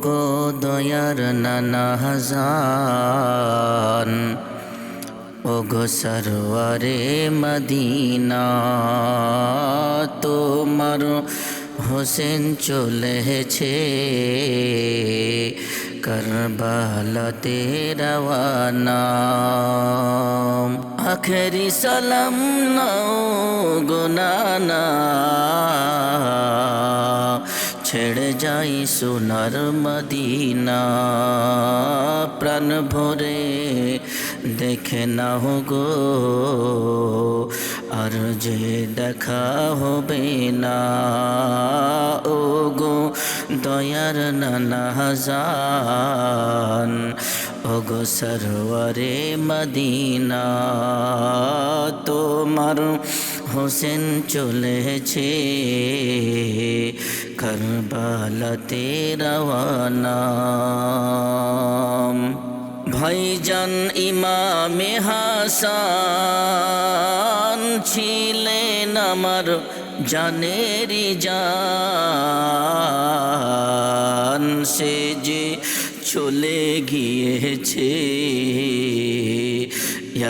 গো দয়ার নানা হাজান, ও গো সরওয়ারে মদিনা, তোমার হোসেন চলেছে কারবালাতে রওয়ানা। আখেরি সালাম নাও গো নানা, ছেড়ে যাই সোনার মদিনা। প্রাণ ভরে দেখে নাও গো, আর যে দেখা হবে না। ও গো দয়ার নানা হাজান, ও গো সরওয়ারে মদিনা, তোমার হোসেন চলেছে কারবালাতে রওয়ানা। ভাইজান ইমামে হাসান ছিলেন আমার জানেরি জান, সে যে চলে গিয়েছে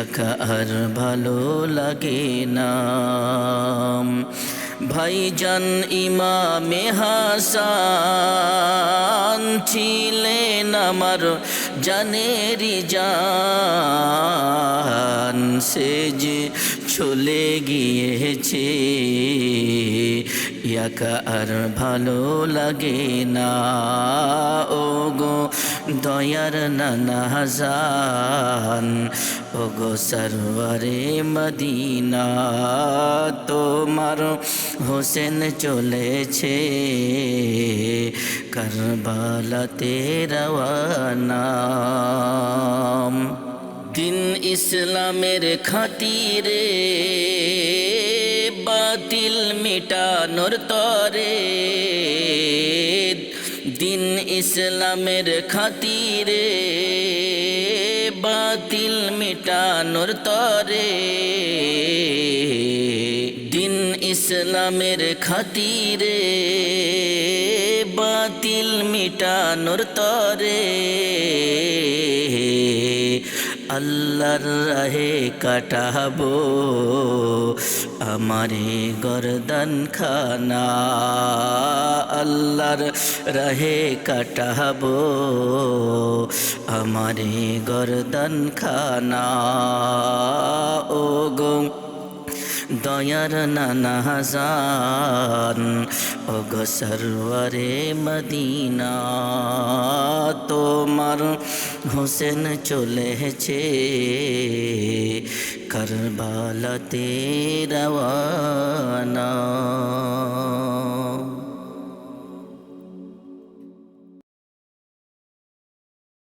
একা আর ভালো লাগে না। ভাইজান ইমামে হাসান ছিলেন আমার জানেরি জান, সে যে চলে গিয়েছে একা আর ভালো লাগে না। ও গো দয়ার নানা হাজান, ও গো সরওয়ারে মদিনা, তোমার হোসেন চলেছে কারবালাতে রওয়ানা। দিন ইসলামের খাতিরে বাতিল মিটানোর তরে, দিন ইসলামের খাতিরে বাতিল মিটানোর তরে, দিন ইসলামের খাতিরে বাতিল মিটানোর তরে, আল্লাহর রাহে কাটাবো আমারে গর্দন খানা। আল্লাহর রাহে কাটাবো আমারে গর্দন খানা। ও গো দয়ার নানা হাজান, ও গো সরওয়ারে মদিনা, তোমার হোসেন চলেছে কারবালাতে রওয়ানা।